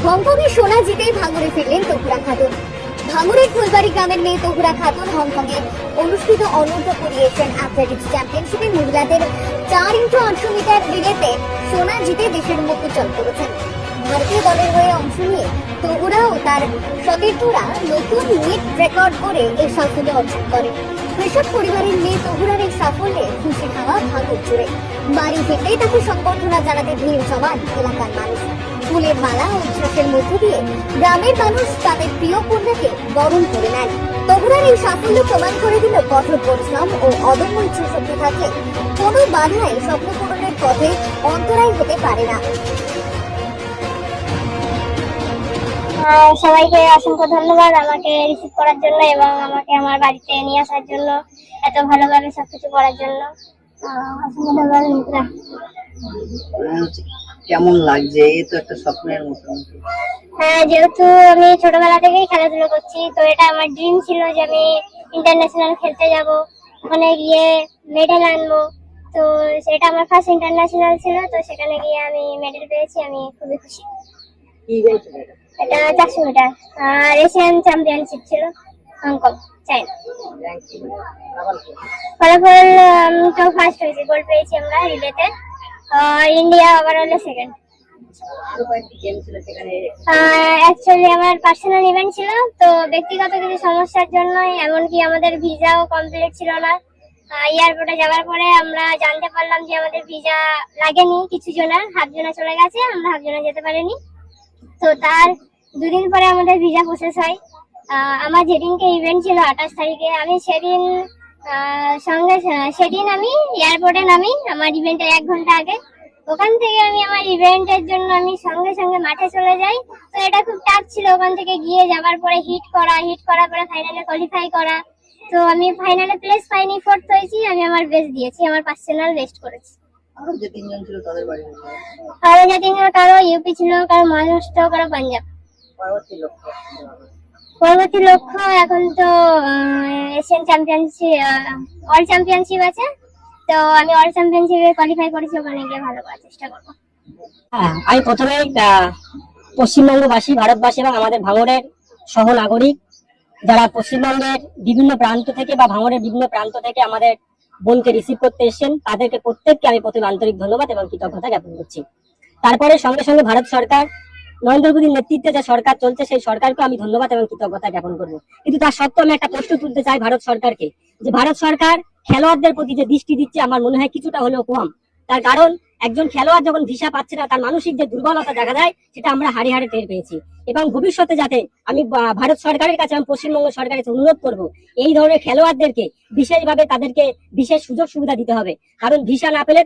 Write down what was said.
হংকংয়ে সোনা জিতেই ভাঙড়ে ফিরলেন তহুরা খাতুন। ভাঙড়ের ফুলবাড়ি গ্রামের মেয়ে তহুরা খাতুন হংকংয়ে অনুষ্ঠিত অনূর্ধ্ব-20 এশিয়ান অ্যাথলেটিক্স চ্যাম্পিয়নশিপে মহিলাদের 4x800 মিটার রিলেতে সোনা জিতে দেশের মুখ উজ্জ্বল করেছেন। ভারতীয় দলের হয়ে অংশ নিয়ে তহুরা ও তার সতীর্থরা নতুন নেট রেকর্ড করে এই সাফল্য অর্জন করে। কৃষক পরিবারের মেয়ে তহুরার এই সাফল্যে খুশি হওয়া ভাঙড় জুড়ে। বাড়ি ফিরতেই তাকে সংবর্ধনা জানাতে ভিড় জমান এলাকার মানুষ। ফুলের মালা ও উচ্ছ্বাসের মধ্য দিয়ে গ্রামের মানুষ তাদের প্রিয় কন্যাকে বরণ করে নেন। তহুরার এই সাফল্য প্রমাণ করে দিল কঠোর পরিশ্রম ও অদম্য ইচ্ছাশক্তি থাকলে কোনো বাধাই স্বপ্ন পূরণের পথে অন্তরায় হতে পারে না। সবাইকে অসংখ্য ধন্যবাদ আমাকে রিসিভ করার জন্য এবং আমাকে আমার বাড়িতে নিয়ে আসার জন্য, এত ভালোভাবে সবকিছু করার জন্য অসংখ্য ধন্যবাদ মিত্রা। কেমন লাগছে? এই তো একটা স্বপ্নের মতো। হ্যাঁ, যেহেতু আমি ছোটবেলা থেকেই খেলাধুলো করছি, তো এটা আমার ড্রিম ছিল যে আমি ইন্টারন্যাশনাল খেলতে যাব, ওখানে গিয়ে মেডেল আনবো। তো সেটা আমার ফার্স্ট ইন্টারন্যাশনাল ছিল, তো সেখানে গিয়ে আমি মেডেল পেয়েছি, আমি খুবই খুশি। কি হয়েছে এটা 400 মিটার আর এশিয়ান চ্যাম্পিয়নশিপ ছিল, হংকং, চায়না। ফলাফল তো ফার্স্ট হয়েছি, গোল্ড পেয়েছি আমরা রিলেতে, আর ইন্ডিয়া ওভারঅলে সেকেন্ড। আরো কয়েকটি গেম ছিল সেখানে। অ্যাকচুয়ালি আমার পার্সোনাল ইভেন্ট ছিল, তো ব্যক্তিগত কিছু সমস্যার জন্য এমনকি আমাদের ভিসাও কমপ্লিট ছিল না। এয়ারপোর্টে যাওয়ার পরে আমরা জানতে পারলাম যে আমাদের ভিসা লাগেনি, কিছু জনের হাফ জনা চলে গেছে, আমরা হাফ জনা যেতে পারিনি। তো তার দুদিন পরে আমাদের ভিসা প্রসেস হয়। আমার যেদিনকে ইভেন্ট ছিল 28 তারিখে, আমি সেদিন আমি এয়ারপোর্টে নামি আমার ইভেন্টের 1 ঘন্টা আগে। ওখান থেকে আমি আমার ইভেন্টের জন্য আমি সঙ্গে সঙ্গে মাঠে চলে যাই। তো এটা খুব টাফ ছিল, ওখান থেকে গিয়ে যাবার পরে হিট করার পরে ফাইনালে কোয়ালিফাই করা। তো আমি ফাইনালে প্লেস পাইনি, 4th হয়েছি। আমি আমার বেস্ট দিয়েছি, আমার পার্সোনাল বেস্ট করেছি। আরো যে তিনজন ছিল তাদের বাড়ি আরো যে তিনজন, কারো ইউপি ছিল, কারো মহারাষ্ট্র, কারো পাঞ্জাব। পরবর্তী লক্ষ্য এখন তো এশিয়ান চ্যাম্পিয়নশিপ, ওয়ার্ল্ড চ্যাম্পিয়নশিপ আছে। তো আমি ওয়ার্ল্ড চ্যাম্পিয়নশিপে কোয়ালিফাই করেছি, ওখানে গিয়ে ভালো করার চেষ্টা করবো। হ্যাঁ, আমি প্রথমে পশ্চিমবঙ্গবাসী, ভারতবাসী এবং আমাদের ভাঙড়ের সহ নাগরিক যারা পশ্চিমবঙ্গের বিভিন্ন প্রান্ত থেকে বা ভাঙড়ের বিভিন্ন প্রান্ত থেকে আমাদের বোনকে রিসিভ করতে এসেছেন, তাদেরকে প্রত্যেককে আমি প্রথমে আন্তরিক ধন্যবাদ এবং কৃতজ্ঞতা জ্ঞাপন করছি। তারপরে সঙ্গে সঙ্গে ভারত সরকার, নরেন্দ্র মোদীর নেতৃত্বে যে সরকার চলছে সেই সরকারকে আমি ধন্যবাদ এবং কৃতজ্ঞতা জ্ঞাপন করবো। কিন্তু তার সত্ত্বেও আমি একটা প্রশ্ন তুলতে চাই ভারত সরকারকে, যে ভারত সরকার খেলোয়াড়দের প্রতি যে দৃষ্টি দিচ্ছে আমার মনে হয় কিছুটা হলেও কম। তার কারণ একজন খেলোয়াড় যখন ভিসা পাচ্ছে না, তার মানসিক যে দুর্বলতা দেখা যায় সেটা আমরা হাড়ে হাড়ে টের পেয়েছি। এবং ভবিষ্যতে যাতে আমি ভারত সরকারের কাছে এবং পশ্চিমবঙ্গ সরকারের কাছে অনুরোধ করবো, এই ধরনের খেলোয়াড়দেরকে বিশেষভাবে তাদেরকে বিশেষ সুযোগ সুবিধা দিতে হবে। কারণ ভিসা না পেলে